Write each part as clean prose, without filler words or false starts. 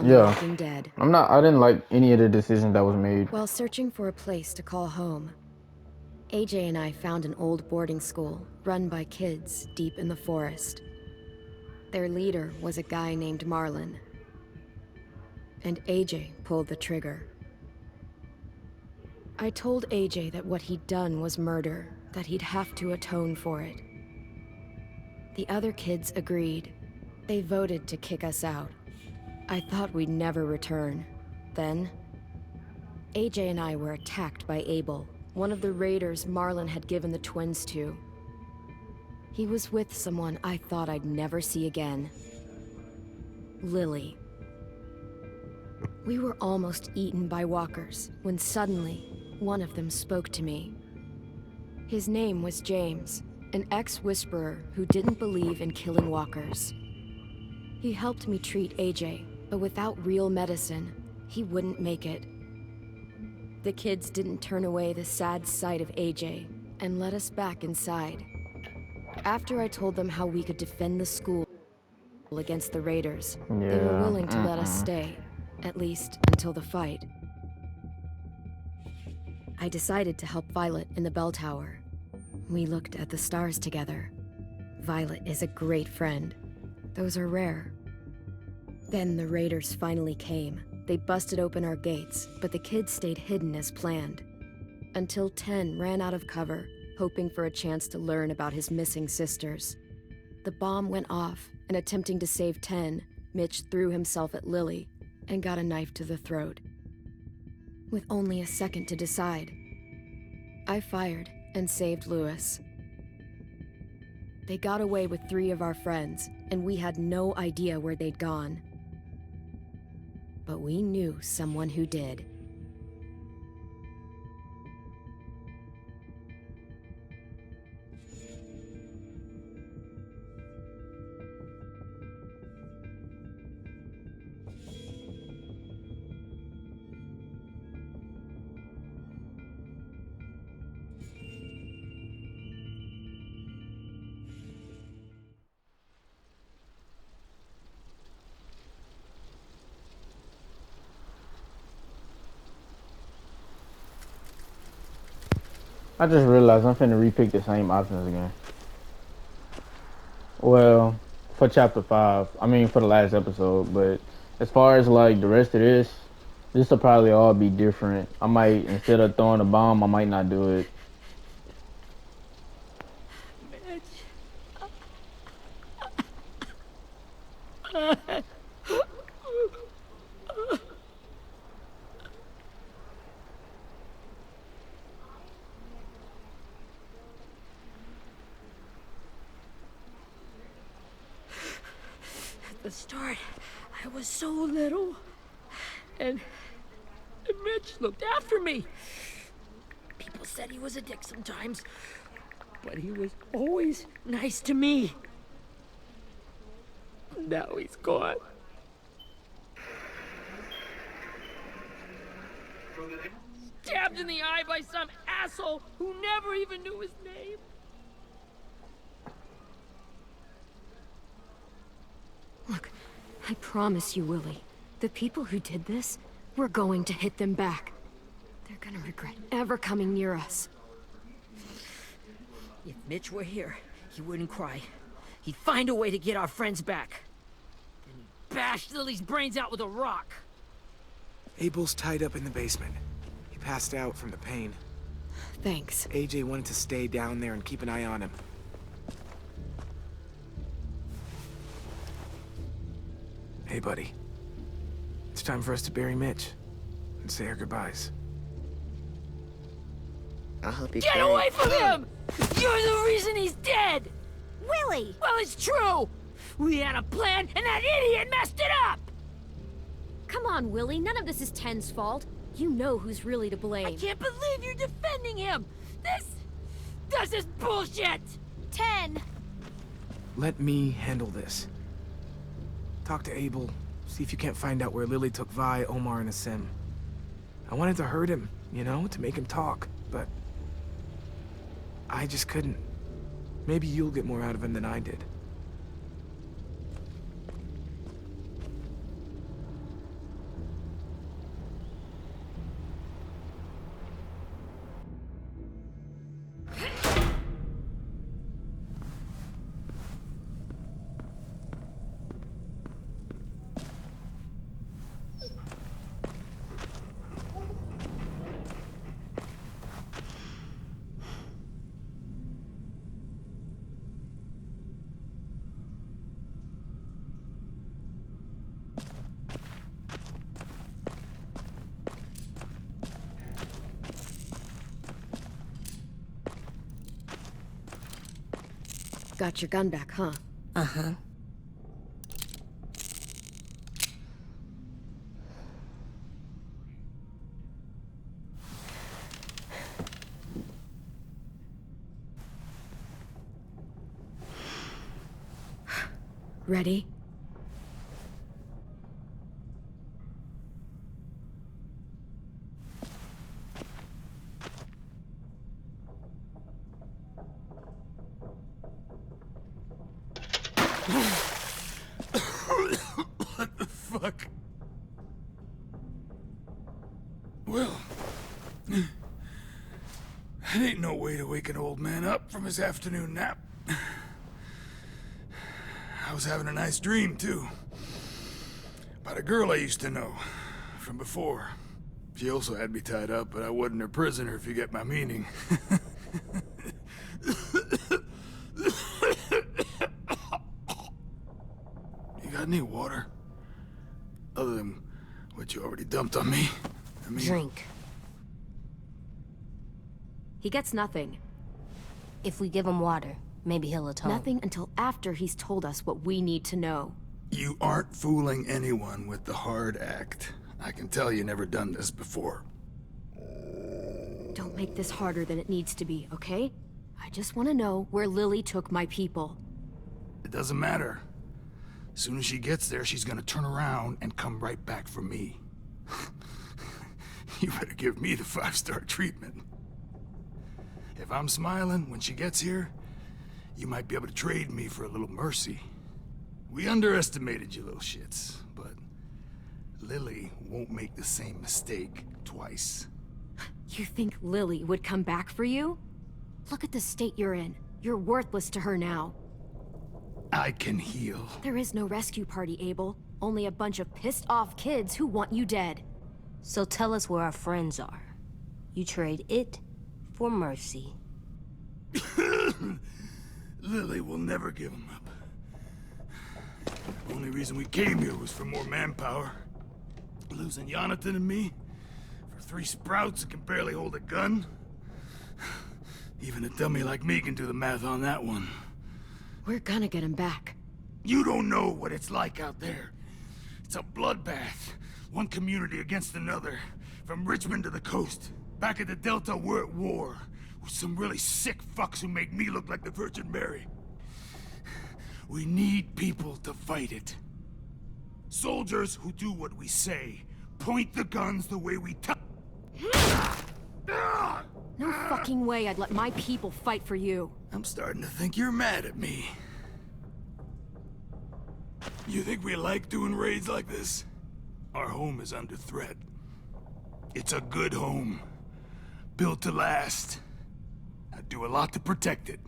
on The Yeah. Walking Dead. I didn't like any of the decisions that was made. While searching for a place to call home, AJ and I found an old boarding school run by kids deep in the forest. Their leader was a guy named Marlon, and AJ pulled the trigger. I told AJ that what he'd done was murder, that he'd have to atone for it. The other kids agreed. They voted to kick us out. I thought we'd never return. Then, AJ and I were attacked by Abel, one of the raiders Marlon had given the twins to. He was with someone I thought I'd never see again. Lily. We were almost eaten by walkers when suddenly, one of them spoke to me. His name was James, an ex-whisperer who didn't believe in killing walkers. He helped me treat AJ, but without real medicine, he wouldn't make it. The kids didn't turn away the sad sight of AJ and let us back inside. After I told them how we could defend the school against the raiders, they were Yeah. willing to let us stay, at least until the fight. I decided to help Violet in the bell tower. We looked at the stars together. Violet is a great friend. Those are rare. Then the raiders finally came. They busted open our gates, but the kids stayed hidden as planned. Until 10 ran out of cover, hoping for a chance to learn about his missing sisters. The bomb went off, and attempting to save 10, Mitch threw himself at Lily and got a knife to the throat. With only a second to decide, I fired and saved Lewis. They got away with 3 of our friends, and we had no idea where they'd gone. But we knew someone who did. I just realized I'm finna repick the same options again. Well, for chapter 5, I mean for the last episode, but as far as like the rest of this will probably all be different. I might, instead of throwing a bomb, I might not do it. Mitch. At the start, I was so little. And Mitch looked after me. People said he was a dick sometimes, but he was always nice to me. Now he's gone. Stabbed in the eye by some asshole who never even knew his name. Look, I promise you, Willie, the people who did this, we're going to hit them back. They're gonna regret ever coming near us. If Mitch were here, he wouldn't cry. He'd find a way to get our friends back. Then he'd bash Lily's brains out with a rock. Abel's tied up in the basement. He passed out from the pain. Thanks. AJ wanted to stay down there and keep an eye on him. Hey, buddy. It's time for us to bury Mitch and say our goodbyes. I'll help you Get carry. away from him! You're the reason he's dead! Willie! Well, it's true! We had a plan, and that idiot messed it up! Come on, Willie. None of this is Ten's fault. You know who's really to blame. I can't believe you're defending him! This is bullshit! Ten! Let me handle this. Talk to Abel. See if you can't find out where Lily took Vi, Omar, and Asim. I wanted to hurt him, you know, to make him talk, but I just couldn't. Maybe you'll get more out of him than I did. Got your gun back, huh? Uh-huh. Ready? What the fuck? Well, that ain't no way to wake an old man up from his afternoon nap. I was having a nice dream, too. About a girl I used to know from before. She also had me tied up, but I wasn't her prisoner, if you get my meaning. You got any water? Other than what you already dumped on me? I mean... Drink. He gets nothing. If we give him water, maybe he'll atone. Nothing until after he's told us what we need to know. You aren't fooling anyone with the hard act. I can tell you never done this before. Don't make this harder than it needs to be, okay? I just want to know where Lily took my people. It doesn't matter. As soon as she gets there, she's gonna turn around and come right back for me. You better give me the 5-star treatment. If I'm smiling when she gets here, you might be able to trade me for a little mercy. We underestimated you little shits, but Lily won't make the same mistake twice. You think Lily would come back for you? Look at the state you're in. You're worthless to her now. I can heal. There is no rescue party, Abel. Only a bunch of pissed-off kids who want you dead. So tell us where our friends are. You trade it for mercy. Lily will never give him up. The only reason we came here was for more manpower. Losing Jonathan and me for 3 sprouts that can barely hold a gun. Even a dummy like me can do the math on that one. We're gonna get him back. You don't know what it's like out there. It's a bloodbath. One community against another. From Richmond to the coast. Back at the Delta, we're at war. With some really sick fucks who make me look like the Virgin Mary. We need people to fight it. Soldiers who do what we say. Point the guns the way we tell. No fucking way I'd let my people fight for you. I'm starting to think you're mad at me. You think we like doing raids like this? Our home is under threat. It's a good home. Built to last. I'd do a lot to protect it.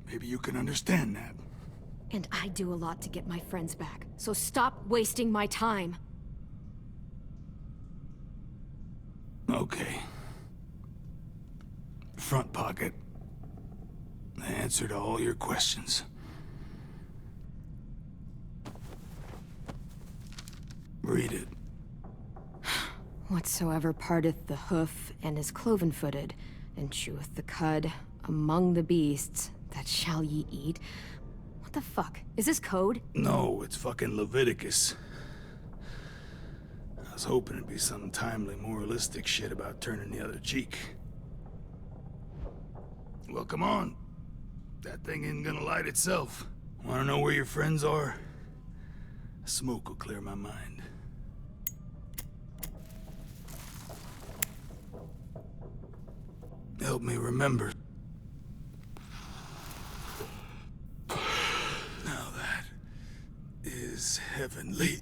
Maybe you can understand that. And I do a lot to get my friends back. So stop wasting my time. Okay. Front pocket. The answer to all your questions. Read it. Whatsoever parteth the hoof and is cloven-footed, and cheweth the cud among the beasts, that shall ye eat. What the fuck? Is this code? No, it's fucking Leviticus. I was hoping it'd be some timely, moralistic shit about turning the other cheek. Well, come on. That thing ain't gonna light itself. Wanna know where your friends are? Smoke will clear my mind. Help me remember. Now that is heavenly.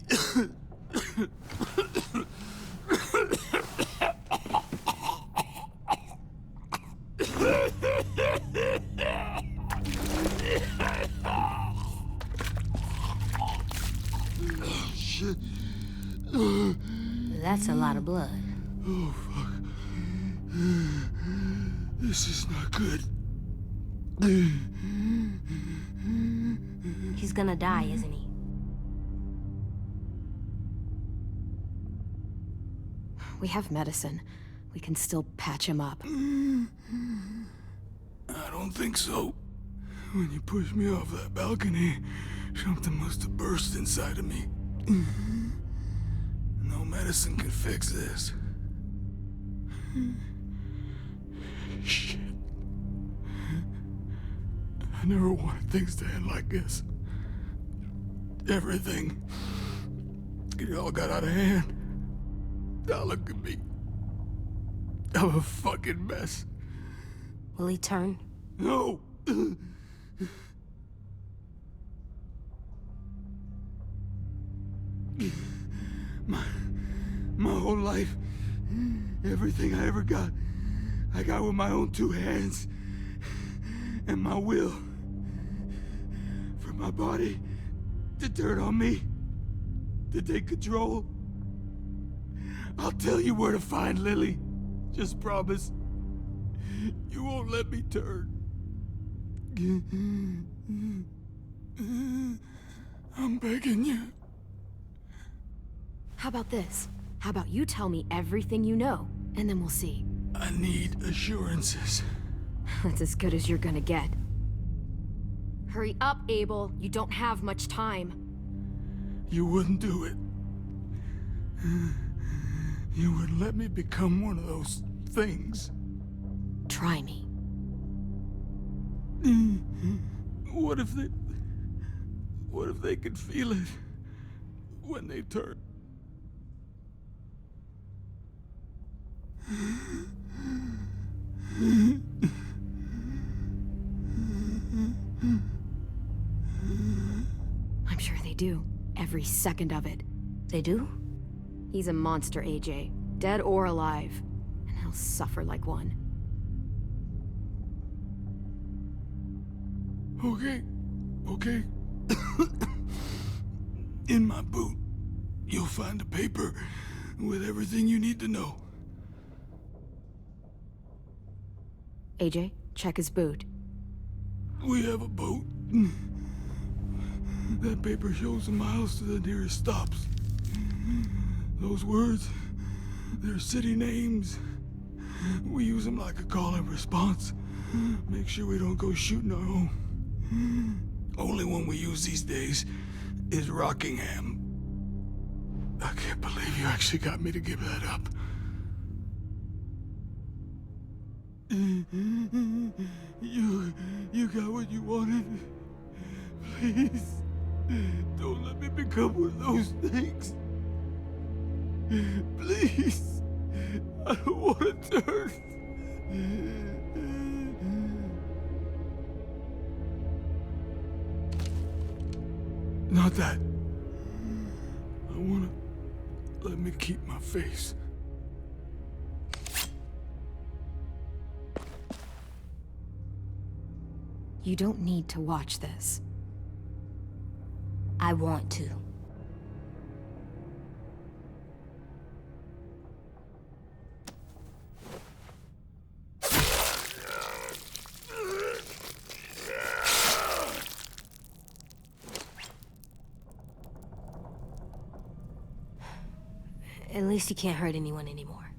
Shit. That's a lot of blood. Oh, fuck. This is not good. He's gonna die, isn't he? We have medicine. We can still patch him up. I don't think so. When you pushed me off that balcony, something must have burst inside of me. No medicine could fix this. Shit. I never wanted things to end like this. Everything. It all got out of hand. Now look at me. I'm a fucking mess. Will he turn? No! My whole life, everything I ever got, I got with my own two hands and my will. For my body to turn on me, to take control. I'll tell you where to find Lily. Just promise. You won't let me turn. I'm begging you. How about this? How about you tell me everything you know, and then we'll see. I need assurances. That's as good as you're gonna get. Hurry up, Abel. You don't have much time. You wouldn't do it. You would let me become one of those things. Try me. What if they could feel it when they turn? I'm sure they do. Every second of it. They do? He's a monster, AJ. Dead or alive. And he'll suffer like one. Okay. In my boot, you'll find a paper with everything you need to know. AJ, check his boot. We have a boat. That paper shows the miles to the nearest stops. Those words, they're city names. We use them like a call and response. Make sure we don't go shooting our own. Only one we use these days is Rockingham. I can't believe you actually got me to give that up. You got what you wanted. Please, don't let me become one of those things. Please, I don't want to turn. Not that. I wanna let me keep my face. You don't need to watch this. I want to. At least he can't hurt anyone anymore.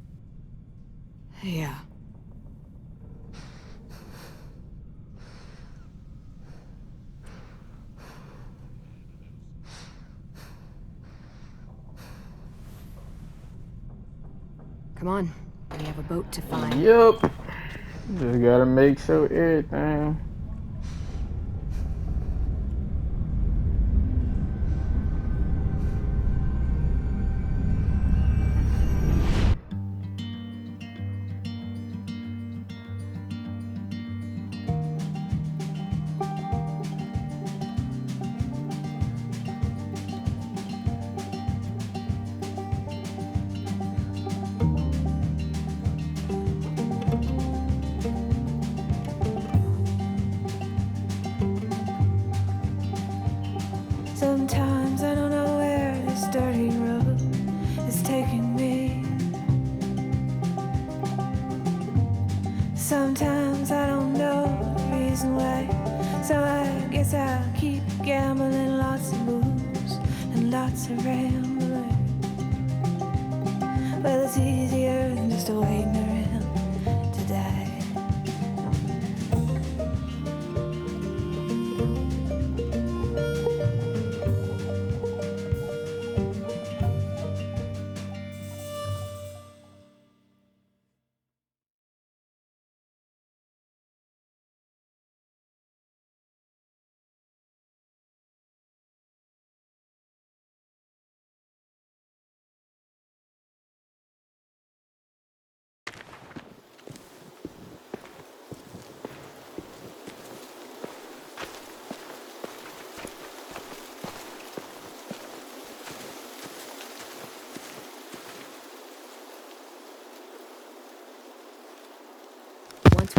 Yeah. Come on. We have a boat to find. Yep. Just gotta make sure everything. Sometimes I don't know where this dirty road is taking me. Sometimes I don't know the reason why. So I guess I'll keep gambling, lots of moves and lots of rambling. Well, it's easier than just waiting around to die.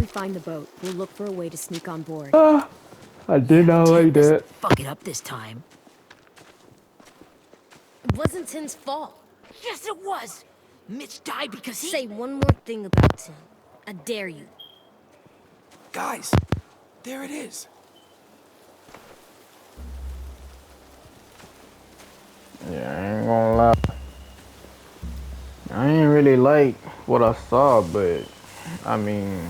find the boat, we'll look for a way to sneak on board. I did not like that. Fuck it up this time. It wasn't Tin's fault. Yes, it was. Mitch died because he... Say one more thing about Tin. I dare you. Guys, there it is. Yeah, I ain't gonna lie. I ain't really like what I saw, but I mean,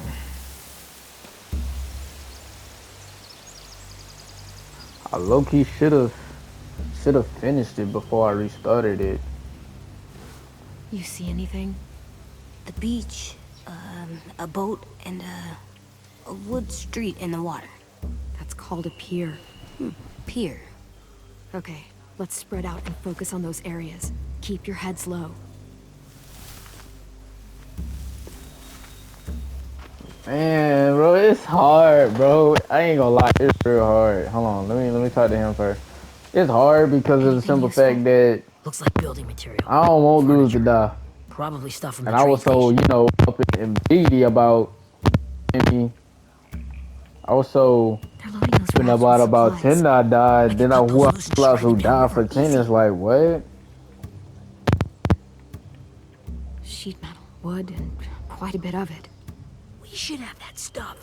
I low-key should've finished it before I restarted it. You see anything? The beach, a boat, and a wood street in the water. That's called a pier. Pier. Okay, let's spread out and focus on those areas. Keep your heads low. Man, bro, it's hard, bro. I ain't gonna lie, it's real hard. Hold on, let me talk to him first. It's hard because of the simple fact that Looks like building material. I don't want dudes to die. Probably stuff from And the I train was so, station. you know, up in BD about me. I was so They're loading those when rafts with about supplies. 10 I died, could then I cut those who loose and else shred who them died for downriver 10 is easy. like what? Sheet metal, wood, and quite a bit of it. We should have that stuff.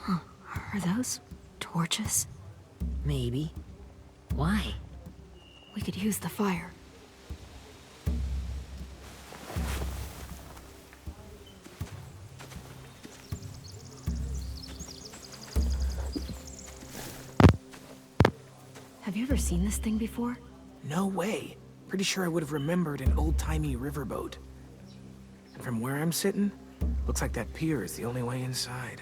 Are those torches? Maybe. Why? We could use the fire. Have you ever seen this thing before? No way. Pretty sure I would have remembered an old-timey riverboat. And from where I'm sitting, looks like that pier is the only way inside.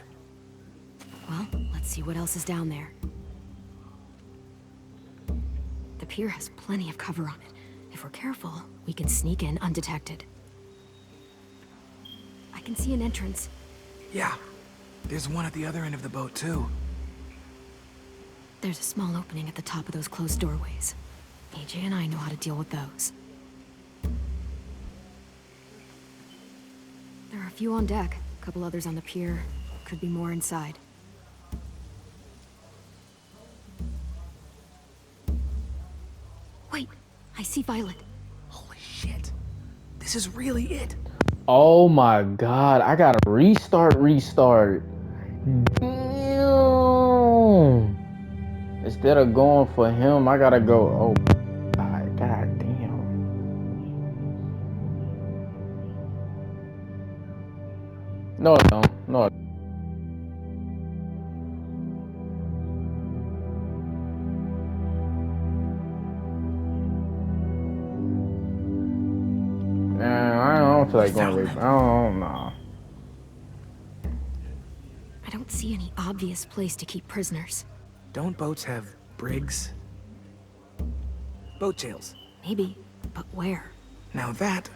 Well, let's see what else is down there. The pier has plenty of cover on it. If we're careful, we can sneak in undetected. I can see an entrance. Yeah, there's one at the other end of the boat, too. There's a small opening at the top of those closed doorways. AJ and I know how to deal with those. There are a few on deck, a couple others on the pier. Could be more inside. Wait, I see Violet. Holy shit. This is really it. Oh my god, I gotta restart. Damn. Instead of going for him, I gotta go. Oh god, god damn. No, it don't. No. Man, I don't feel like going away. I don't know. I don't see any obvious place to keep prisoners. Don't boats have brigs? Boat jails. Maybe, but where? Now that,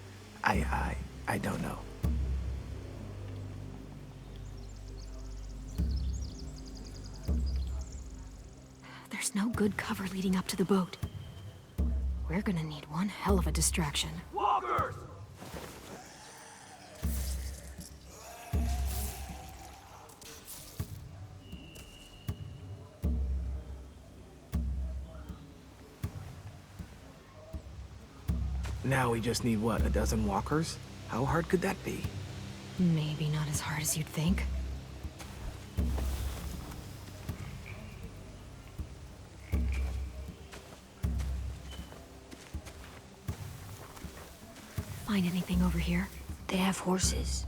I don't know. There's no good cover leading up to the boat. We're gonna need one hell of a distraction. Walkers! Now we just need, what, a dozen walkers? How hard could that be? Maybe not as hard as you'd think. Find anything over here? They have horses.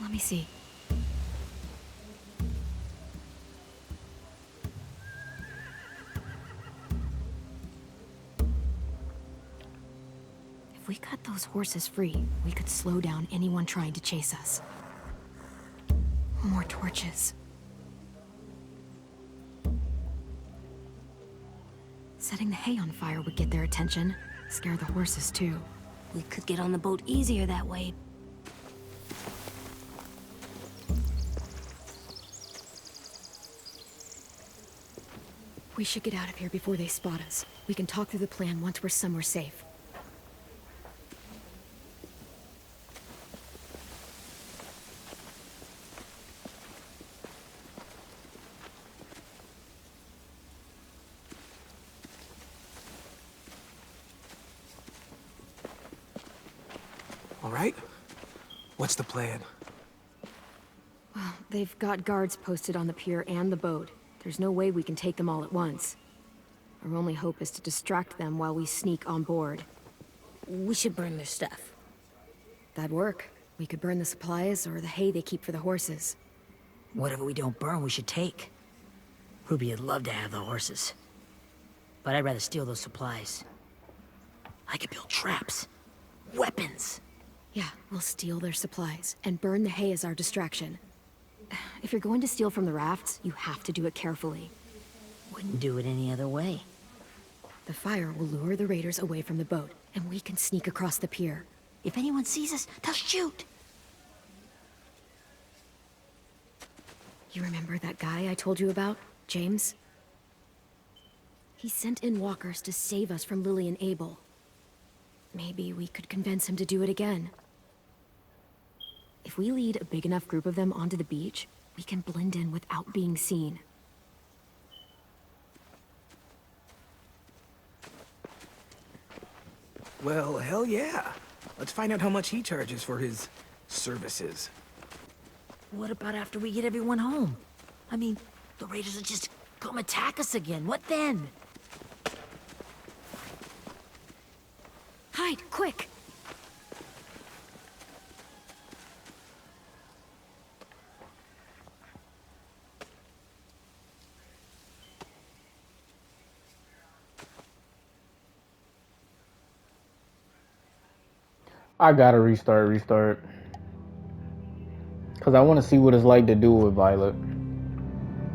Let me see. If we cut those horses free, we could slow down anyone trying to chase us. More torches. Setting the hay on fire would get their attention. Scare the horses, too. We could get on the boat easier that way. We should get out of here before they spot us. We can talk through the plan once we're somewhere safe. All right? What's the plan? They've got guards posted on the pier and the boat. There's no way we can take them all at once. Our only hope is to distract them while we sneak on board. We should burn their stuff. That'd work. We could burn the supplies or the hay they keep for the horses. Whatever we don't burn, we should take. Ruby would love to have the horses. But I'd rather steal those supplies. I could build traps. Weapons. Yeah, we'll steal their supplies and burn the hay as our distraction. If you're going to steal from the rafts, you have to do it carefully. Wouldn't do it any other way. The fire will lure the raiders away from the boat, and we can sneak across the pier. If anyone sees us, they'll shoot. You remember that guy I told you about? James? He sent in walkers to save us from Lily and Abel. Maybe we could convince him to do it again. If we lead a big enough group of them onto the beach, we can blend in without being seen. Well, hell yeah. Let's find out how much he charges for his services. What about after we get everyone home? I mean, the raiders will just come attack us again. What then? Hide, quick! I gotta restart. Cause I want to see what it's like to do with Violet.